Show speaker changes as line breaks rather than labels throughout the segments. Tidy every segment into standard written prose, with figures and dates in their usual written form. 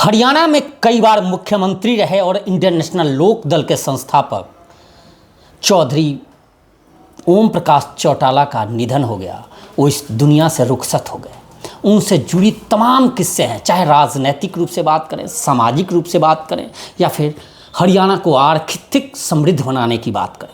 हरियाणा में कई बार मुख्यमंत्री रहे और इंडियन नेशनल लोक दल के संस्थापक चौधरी ओम प्रकाश चौटाला का निधन हो गया। वो इस दुनिया से रुखसत हो गए। उनसे जुड़ी तमाम किस्से हैं, चाहे राजनैतिक रूप से बात करें, सामाजिक रूप से बात करें, या फिर हरियाणा को आर्थिक समृद्ध बनाने की बात करें।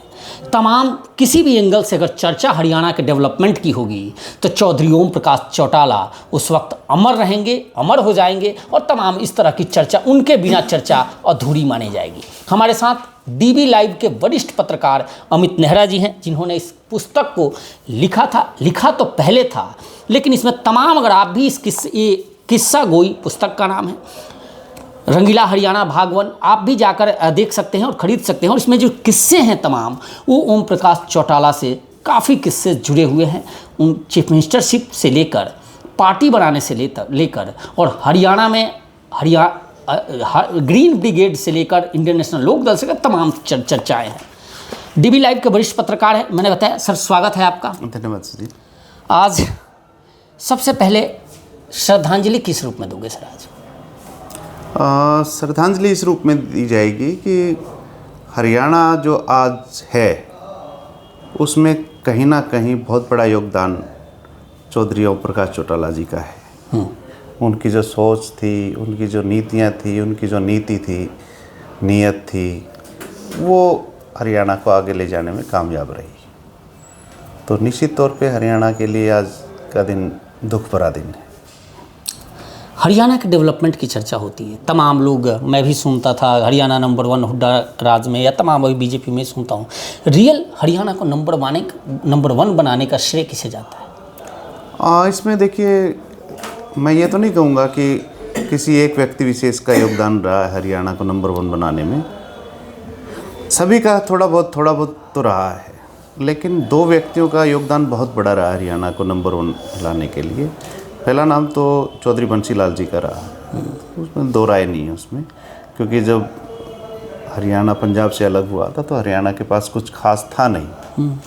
तमाम किसी भी एंगल से अगर चर्चा हरियाणा के डेवलपमेंट की होगी तो चौधरी ओम प्रकाश चौटाला उस वक्त अमर रहेंगे, अमर हो जाएंगे, और तमाम इस तरह की चर्चा उनके बिना चर्चा अधूरी मानी जाएगी। हमारे साथ डीबी लाइव के वरिष्ठ पत्रकार अमित नेहरा जी हैं, जिन्होंने इस पुस्तक को लिखा तो पहले था, लेकिन इसमें तमाम, अगर आप भी इस ये किस्सा गोई पुस्तक का नाम है, रंगीला हरियाणा भाग 1, आप भी जाकर देख सकते हैं और ख़रीद सकते हैं। और इसमें जो किस्से हैं तमाम, वो ओम प्रकाश चौटाला से काफ़ी किस्से जुड़े हुए हैं। उन चीफ मिनिस्टरशिप से लेकर पार्टी बनाने से लेकर और हरियाणा में ग्रीन ब्रिगेड से लेकर इंडियन नेशनल लोक दल से तमाम चर्चाएँ हैं। डीबी लाइव के वरिष्ठ पत्रकार हैं, मैंने बताया। सर, स्वागत है आपका।
धन्यवाद सर जी।
आज सबसे पहले श्रद्धांजलि किस रूप में दोगे सर आज?
श्रद्धांजलि इस रूप में दी जाएगी कि हरियाणा जो आज है उसमें कहीं ना कहीं बहुत बड़ा योगदान चौधरी ओम प्रकाश चौटाला जी का है। उनकी जो सोच थी, उनकी जो नीतियाँ थी, उनकी जो नीति थी, नीयत थी, वो हरियाणा को आगे ले जाने में कामयाब रही। तो निश्चित तौर पे हरियाणा के लिए आज का दिन दुख भरा दिन है।
हरियाणा के डेवलपमेंट की चर्चा होती है, तमाम लोग, मैं भी सुनता था हरियाणा नंबर 1 हुड्डा राज में, या तमाम अभी बीजेपी में सुनता हूँ। रियल हरियाणा को नंबर 1 बनाने का श्रेय किसे जाता है?
इसमें देखिए, मैं ये तो नहीं कहूँगा कि किसी एक व्यक्ति विशेष का योगदान रहा है हरियाणा को नंबर 1 बनाने में। सभी का थोड़ा बहुत तो रहा है, लेकिन 2 व्यक्तियों का योगदान बहुत बड़ा रहा हरियाणा को नंबर 1 लाने के लिए। पहला नाम तो चौधरी बंसी लाल जी का रहा, उसमें 2 राय नहीं है उसमें, क्योंकि जब हरियाणा पंजाब से अलग हुआ था तो हरियाणा के पास कुछ खास था नहीं।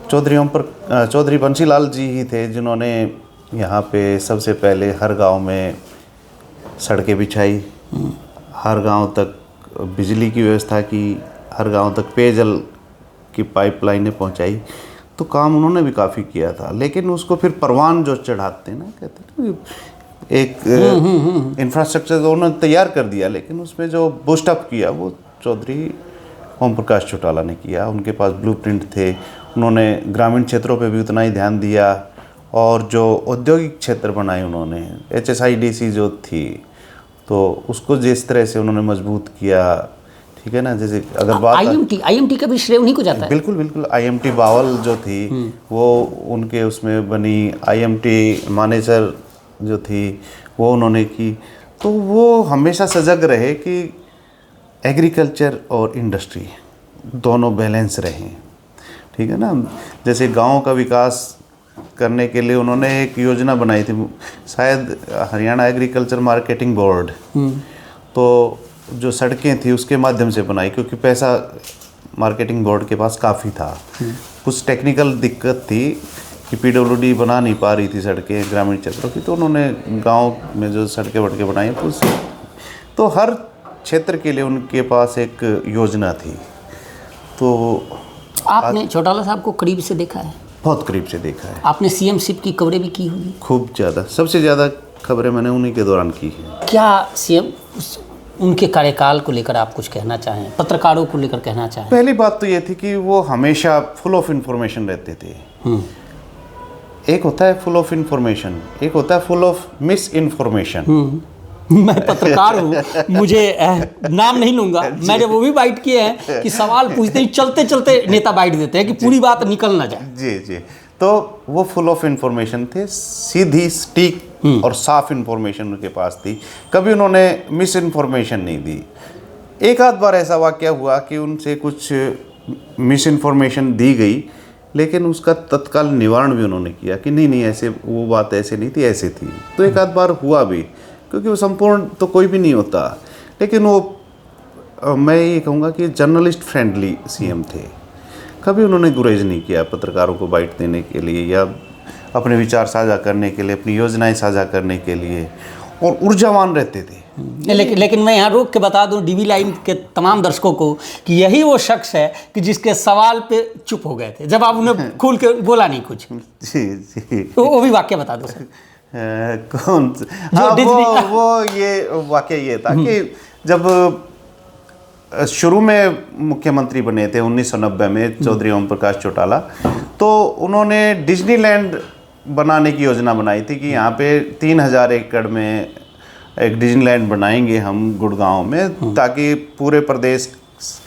चौधरी बंसी लाल जी ही थे जिन्होंने यहाँ पे सबसे पहले हर गांव में सड़कें बिछाई, हर गांव तक बिजली की व्यवस्था की, हर गांव तक पेयजल की पाइपलाइनें पहुँचाई। तो काम उन्होंने भी काफ़ी किया था, लेकिन उसको फिर परवान जो चढ़ाते हैं ना, कहते हैं एक इंफ्रास्ट्रक्चर तो उन्होंने तैयार कर दिया, लेकिन उसमें जो बूस्टअप किया वो चौधरी ओम प्रकाश चौटाला ने किया। उनके पास ब्लूप्रिंट थे, उन्होंने ग्रामीण क्षेत्रों पे भी उतना ही ध्यान दिया, और जो औद्योगिक क्षेत्र बनाए उन्होंने, HSIDC जो थी, तो उसको जिस तरह से उन्होंने मजबूत किया, ठीक है ना। जैसे अगर बात
IMT का भी श्रेय उन्हीं को जाता है।
बिल्कुल IMT बावल जो थी वो उनके उसमें बनी, IMT मानेसर जो थी वो उन्होंने की। तो वो हमेशा सजग रहे कि एग्रीकल्चर और इंडस्ट्री दोनों बैलेंस रहें, ठीक है ना। जैसे गाँव का विकास करने के लिए उन्होंने एक योजना बनाई थी, शायद हरियाणा एग्रीकल्चर मार्केटिंग बोर्ड, तो जो सड़कें थी उसके माध्यम से बनाई, क्योंकि पैसा मार्केटिंग बोर्ड के पास काफ़ी था। कुछ टेक्निकल दिक्कत थी कि PWD बना नहीं पा रही थी सड़कें ग्रामीण क्षेत्रों की, तो उन्होंने गांव में जो सड़कें वड़कें बनाई, तो हर क्षेत्र के लिए उनके पास एक योजना थी। तो
आपने चौटाला साहब को करीब से देखा है?
बहुत करीब से देखा है।
आपने CM-शिप की खबरें भी की होगी?
खूब ज़्यादा, सबसे ज़्यादा खबरें मैंने उन्हीं के दौरान की है।
क्या CM उनके कार्यकाल को लेकर आप कुछ कहना चाहें, पत्रकारों को लेकर कहना चाहें?
पहली बात तो ये थी कि वो हमेशा फुल ऑफ इंफॉर्मेशन रहते थे। एक होता है फुल ऑफ इंफॉर्मेशन, एक होता है फुल ऑफ मिस इन्फॉर्मेशन।
मैं पत्रकार हूँ, मुझे नाम नहीं लूंगा, मैंने वो भी बाइट किए हैं कि सवाल पूछते ही चलते चलते नेता बाइट देते हैं कि पूरी बात निकल ना जाए।
जी। तो वो फुल ऑफ इंफॉर्मेशन थे, सीधी सटीक और साफ इंफॉर्मेशन उनके पास थी। कभी उन्होंने मिस इन्फॉर्मेशन नहीं दी। एक आध बार ऐसा वाक़या हुआ कि उनसे कुछ मिस इन्फॉर्मेशन दी गई, लेकिन उसका तत्काल निवारण भी उन्होंने किया कि नहीं ऐसे, वो बात ऐसे नहीं थी, ऐसे थी। तो एक आध बार हुआ भी, क्योंकि वो संपूर्ण तो कोई भी नहीं होता, लेकिन वो मैं ये कहूँगा कि जर्नलिस्ट फ्रेंडली CM थे। कभी उन्होंने गुरेज नहीं किया पत्रकारों को बाइट देने के लिए, या अपने विचार साझा करने के लिए, अपनी योजनाएं साझा करने के लिए। और ऊर्जावान रहते थे।
लेकिन मैं यहाँ रोक के बता दूं डीवी लाइन के तमाम दर्शकों को कि यही वो शख्स है कि जिसके सवाल पे चुप हो गए थे जब आप उन्हें खोल के बोला नहीं कुछ।
जी जी,
वो भी वाक्य बता दो सर।
कौन वो ये वाकया ये था कि जब शुरू में मुख्यमंत्री बने थे 1990 में चौधरी ओम प्रकाश चौटाला, तो उन्होंने डिज्नीलैंड बनाने की योजना बनाई थी कि यहाँ पे 3000 एकड़ में एक डिज्नीलैंड बनाएंगे हम गुड़गांव में, ताकि पूरे प्रदेश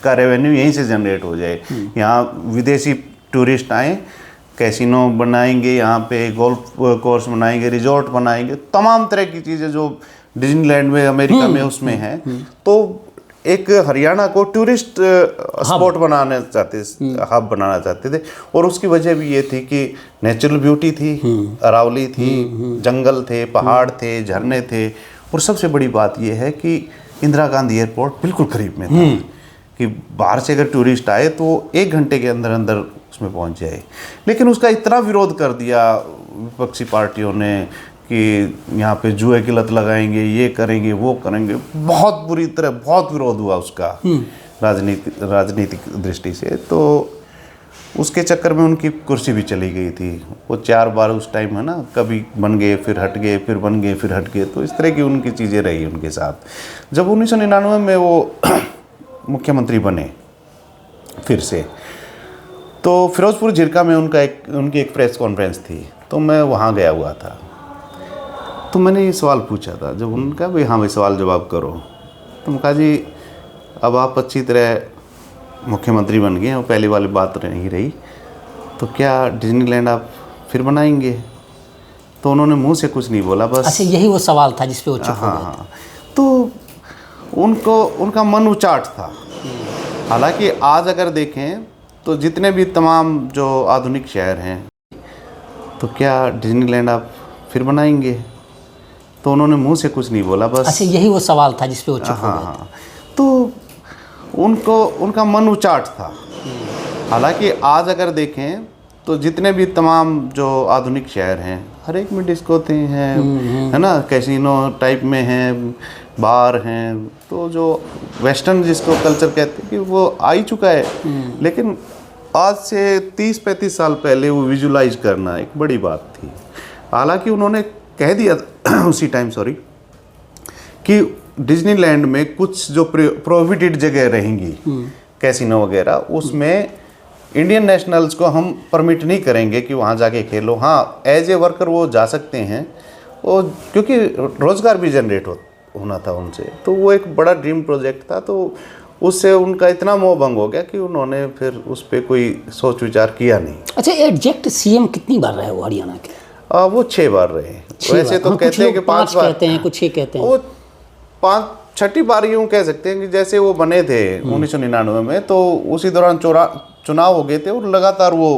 का रेवेन्यू यहीं से जनरेट हो जाए। यहाँ विदेशी टूरिस्ट आए, कैसीनो बनाएंगे, यहाँ पे गोल्फ कोर्स बनाएंगे, रिजॉर्ट बनाएंगे, तमाम तरह की चीज़ें जो डिज्नीलैंड में अमेरिका में उसमें हैं। तो एक हरियाणा को टूरिस्ट स्पॉट बनाना चाहते, हब बनाना चाहते थे। और उसकी वजह भी ये थी कि नेचुरल ब्यूटी थी, अरावली थी, जंगल थे, पहाड़ थे, झरने थे, और सबसे बड़ी बात ये है कि इंदिरा गांधी एयरपोर्ट बिल्कुल करीब में था कि बाहर से अगर टूरिस्ट आए तो 1 घंटे के अंदर अंदर उसमें पहुंच जाए। लेकिन उसका इतना विरोध कर दिया विपक्षी पार्टियों ने कि यहाँ पे जुए की लत लगाएंगे, ये करेंगे, वो करेंगे, बहुत बुरी तरह बहुत विरोध हुआ उसका राजनीतिक दृष्टि से। तो उसके चक्कर में उनकी कुर्सी भी चली गई थी। वो 4 बार उस टाइम है ना, कभी बन गए फिर हट गए, फिर बन गए फिर हट गए, तो इस तरह की उनकी चीज़ें रही उनके साथ। जब 1999 में वो मुख्यमंत्री बने फिर से, तो फिरोजपुर झिरका में उनकी एक प्रेस कॉन्फ्रेंस थी, तो मैं वहाँ गया हुआ था। तो मैंने ये सवाल पूछा था, जब उन्होंने कहा भाई हाँ भाई सवाल जवाब करो, तो मैं कहा जी अब आप अच्छी तरह मुख्यमंत्री बन गए और पहली वाली बात नहीं रही, तो क्या डिज्नीलैंड आप फिर बनाएंगे? तो उन्होंने मुंह से कुछ नहीं बोला, बस।
अच्छा, यही वो सवाल था जिस पे वो चुप हो गए।
हाँ, तो उनका मन उचाट था। हालांकि आज अगर देखें तो जितने भी तमाम जो आधुनिक शहर हैं, तो क्या डिज्नीलैंड आप फिर बनाएंगे? तो उन्होंने मुंह से कुछ नहीं बोला, बस।
अच्छा, यही वो सवाल था जिस पे वो चुप हो गए।
हाँ, तो उनका मन उचाट था। हालांकि आज अगर देखें तो जितने भी तमाम जो आधुनिक शहर हैं, हर एक में डिस्कोते हैं, है ना, कैसीनो टाइप में हैं, बार हैं, तो जो वेस्टर्न जिसको कल्चर कहते हैं कि वो आ ही चुका है। लेकिन आज से 30-35 साल पहले वो विजुलाइज करना एक बड़ी बात थी। हालांकि उन्होंने कह दिया उसी टाइम कि डिज्नीलैंड में कुछ जो प्रोहिबिटेड जगह रहेंगी, कैसीनो वगैरह, उसमें इंडियन नेशनल्स को हम परमिट नहीं करेंगे कि वहाँ जाके खेलो। हाँ, एज ए वर्कर वो जा सकते हैं, वो क्योंकि रोज़गार भी जनरेट होना था उनसे। तो वो एक बड़ा ड्रीम प्रोजेक्ट था, तो उससे उनका इतना मोह भंग हो गया कि उन्होंने फिर उस पर कोई सोच विचार किया नहीं।
अच्छा, एग्जैक्ट सीएम कितनी बार रहे वो हरियाणा के?
वो 6 बार रहे। वैसे तो कहते हैं कि 5 बार
कहते हैं, कुछ 6 कहते हैं।
वो 5-6 बार यूँ कह सकते हैं कि जैसे वो बने थे 1999 में, तो उसी दौरान चुनाव हो गए थे और लगातार वो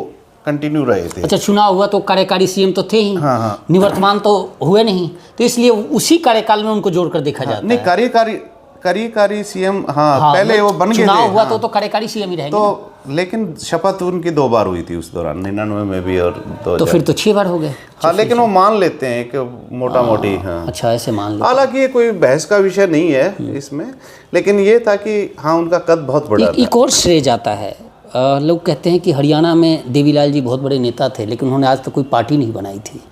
कंटिन्यू रहे थे।
अच्छा, चुनाव हुआ तो कार्यकारी सीएम तो थे ही।
हाँ।
निवर्तमान तो हुए नहीं, तो इसलिए उसी कार्यकाल में उनको जोड़कर देखा जाता है।
नहीं, कार्यकारी सीएम पहले वो बन गए थे।
चुनाव हुआ तो कार्यकारी सीएम ही रहेंगे।
तो लेकिन शपथ उनकी 2 बार हुई थी उस दौरान, 99 में भी और 2000।
तो फिर तो 6 बार हो गए।
हाँ, लेकिन वो मान लेते हैं कि मोटा मोटी। हाँ,
अच्छा, ऐसे मान लेते।
हालांकि ये कोई बहस का विषय नहीं है इसमें, लेकिन ये था कि हाँ, उनका कद बहुत बड़ा था।
एक और श्रेय जाता है, लोग कहते हैं कि हरियाणा में देवीलाल जी बहुत बड़े नेता थे, लेकिन उन्होंने आज तक कोई पार्टी नहीं बनाई थी।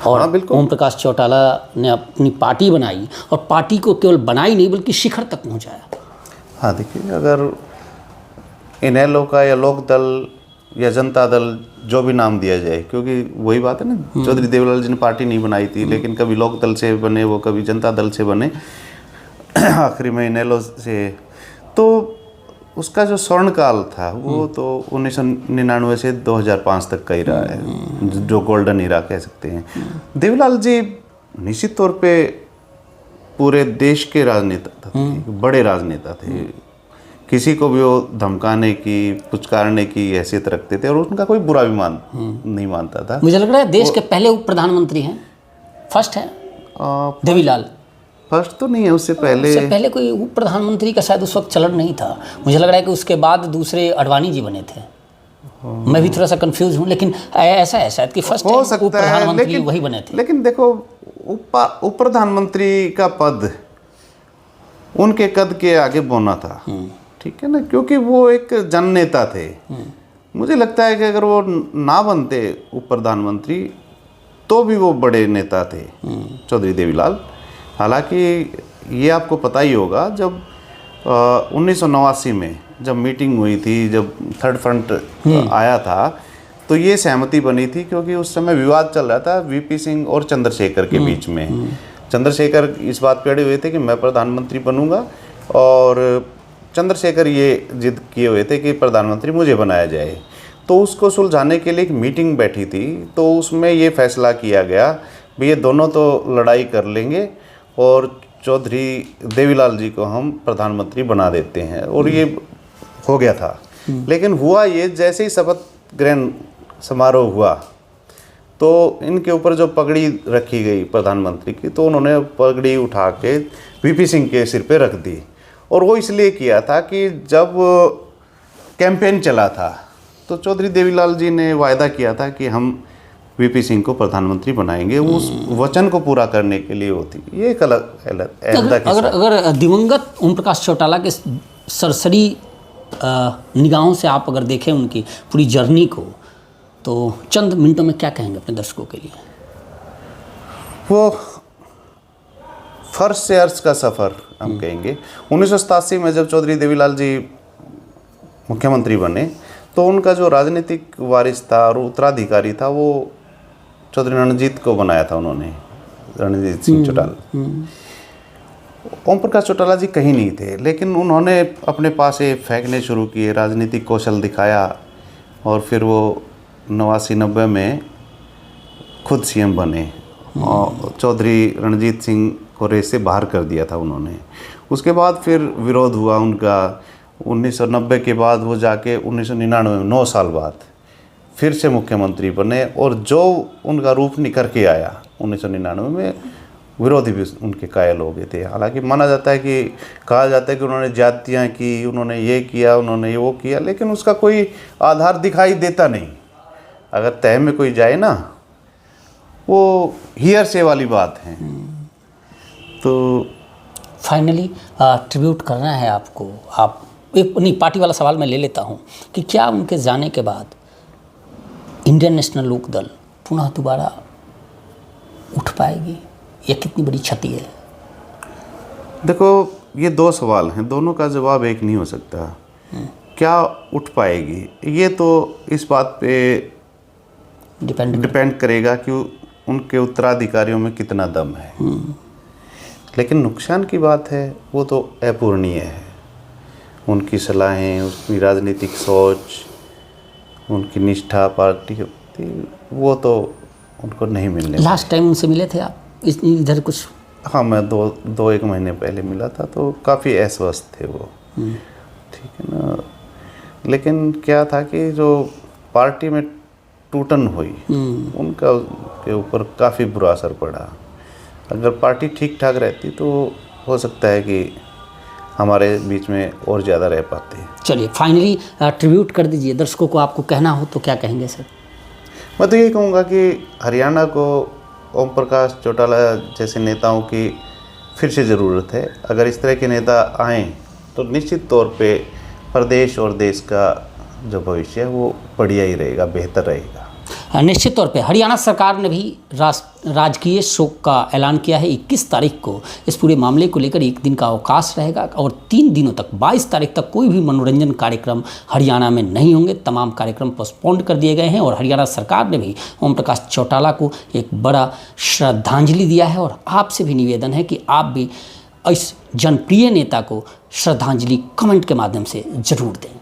और
हाँ, बिल्कुल।
ओम प्रकाश चौटाला ने अपनी पार्टी बनाई, और पार्टी को केवल बनाई नहीं बल्कि शिखर तक पहुंचाया।
हाँ, देखिए, अगर इनेलो का या लोक दल या जनता दल जो भी नाम दिया जाए, क्योंकि वही बात है ना, चौधरी देवीलाल जी ने पार्टी नहीं बनाई थी, लेकिन कभी लोक दल से बने वो, कभी जनता दल से बने, आखिरी में इनेलो से। तो उसका जो स्वर्णकाल था वो तो 1999 से 2005 तक का ही रहा है, जो गोल्डन ईरा कह सकते हैं। देवीलाल जी निश्चित तौर पे पूरे देश के राजनेता थे, बड़े राजनेता थे। किसी को भी वो धमकाने की, पुचकारने की हैसियत रखते थे, और उनका कोई बुरा भी नहीं मानता था।
मुझे लग रहा है देश के पहले उप प्रधानमंत्री हैं, फर्स्ट है देवीलाल।
फर्स्ट तो नहीं है, उससे पहले
कोई उप प्रधानमंत्री का शायद उस वक्त चलन नहीं था। मुझे लग रहा है कि उसके बाद दूसरे अडवाणी जी बने थे। मैं भी थोड़ा सा कंफ्यूज हूँ, लेकिन ऐसा है शायद कि फर्स्ट उप प्रधानमंत्री वही बने थे।
लेकिन देखो, उप प्रधानमंत्री का पद उनके कद के आगे बोना था, ठीक है ना, क्योंकि वो एक जननेता थे। मुझे लगता है कि अगर वो ना बनते उप प्रधानमंत्री तो भी वो बड़े नेता थे चौधरी देवीलाल। हालांकि ये आपको पता ही होगा, जब 1989 में जब मीटिंग हुई थी, जब थर्ड फ्रंट आया था, तो ये सहमति बनी थी, क्योंकि उस समय विवाद चल रहा था वीपी सिंह और चंद्रशेखर के बीच में। चंद्रशेखर इस बात पे अड़े हुए थे कि मैं प्रधानमंत्री बनूंगा, और चंद्रशेखर ये जिद किए हुए थे कि प्रधानमंत्री मुझे बनाया जाए। तो उसको सुलझाने के लिए एक मीटिंग बैठी थी, तो उसमें ये फैसला किया गया भी ये दोनों तो लड़ाई कर लेंगे और चौधरी देवीलाल जी को हम प्रधानमंत्री बना देते हैं, और ये हो गया था। लेकिन हुआ ये, जैसे ही शपथ ग्रहण समारोह हुआ तो इनके ऊपर जो पगड़ी रखी गई प्रधानमंत्री की, तो उन्होंने पगड़ी उठा के वीपी सिंह के सिर पे रख दी। और वो इसलिए किया था कि जब कैंपेन चला था तो चौधरी देवीलाल जी ने वायदा किया था कि हम वीपी सिंह को प्रधानमंत्री बनाएंगे, उस वचन को पूरा करने के लिए होती। ये एक अलग
अगर दिवंगत ओम प्रकाश चौटाला के सरसरी निगाहों से आप अगर देखें उनकी पूरी जर्नी को, तो चंद मिनटों में क्या कहेंगे अपने दर्शकों के लिए?
वो फर्श से अर्श का सफ़र हम कहेंगे। 1987 में जब चौधरी देवीलाल जी मुख्यमंत्री बने, तो उनका जो राजनीतिक वारिस था और उत्तराधिकारी था, वो चौधरी रणजीत को बनाया था उन्होंने, रणजीत सिंह चौटाला। ओम प्रकाश चौटाला जी कहीं नहीं थे, लेकिन उन्होंने अपने पास ये फेंकने शुरू किए, राजनीतिक कौशल दिखाया, और फिर वो 89-90 में खुद सीएम बने। और चौधरी रणजीत सिंह को रेस से बाहर कर दिया था उन्होंने। उसके बाद फिर विरोध हुआ उनका। 1990 के बाद वो जाके 1999 में 9 साल बाद फिर से मुख्यमंत्री बने, और जो उनका रूप निखर के आया 1999 में, विरोधी भी उनके कायल हो गए थे। हालांकि माना जाता है कि, कहा जाता है कि उन्होंने जातियाँ की, उन्होंने ये किया, उन्होंने वो किया, लेकिन उसका कोई आधार दिखाई देता नहीं। अगर तय में कोई जाए ना, वो हियर से वाली बात है। तो
फाइनली ट्रिब्यूट करना है आपको, आप एक नहीं पार्टी वाला सवाल मैं ले लेता हूँ कि क्या उनके जाने के बाद इंडियन नेशनल लोक दल पुनः दोबारा उठ पाएगी, या कितनी बड़ी क्षति है?
देखो, ये 2 सवाल हैं, दोनों का जवाब एक नहीं हो सकता। क्या उठ पाएगी, ये तो इस बात पे डिपेंड करेगा कि उनके उत्तराधिकारियों में कितना दम है। लेकिन नुकसान की बात है वो तो अपूरणीय है। उनकी सलाहें, उसकी राजनीतिक सोच, उनकी निष्ठा पार्टी, वो तो उनको नहीं मिलने।
लास्ट टाइम उनसे मिले थे आप इधर कुछ?
हाँ, मैं 2-1 महीने पहले मिला था, तो काफ़ी अस्वस्थ थे वो, ठीक है ना। लेकिन क्या था कि जो पार्टी में टूटन हुई, उनका के ऊपर काफ़ी बुरा असर पड़ा। अगर पार्टी ठीक ठाक रहती तो हो सकता है कि हमारे बीच में और ज़्यादा रह पाते।
चलिए, फाइनली ट्रिब्यूट कर दीजिए, दर्शकों को आपको कहना हो तो क्या कहेंगे सर?
मैं तो ये कहूँगा कि हरियाणा को ओम प्रकाश चौटाला जैसे नेताओं की फिर से ज़रूरत है। अगर इस तरह के नेता आएँ तो निश्चित तौर पे प्रदेश और देश का जो भविष्य है वो बढ़िया ही रहेगा, बेहतर रहेगा।
निश्चित तौर पे हरियाणा सरकार ने भी राजकीय शोक का ऐलान किया है। 21 तारीख को इस पूरे मामले को लेकर 1 दिन का अवकाश रहेगा, और 3 दिनों तक 22 तारीख तक कोई भी मनोरंजन कार्यक्रम हरियाणा में नहीं होंगे। तमाम कार्यक्रम पोस्टपोन्ड कर दिए गए हैं, और हरियाणा सरकार ने भी ओम प्रकाश चौटाला को एक बड़ा श्रद्धांजलि दिया है। और आपसे भी निवेदन है कि आप भी इस जनप्रिय नेता को श्रद्धांजलि कमेंट के माध्यम से ज़रूर दें।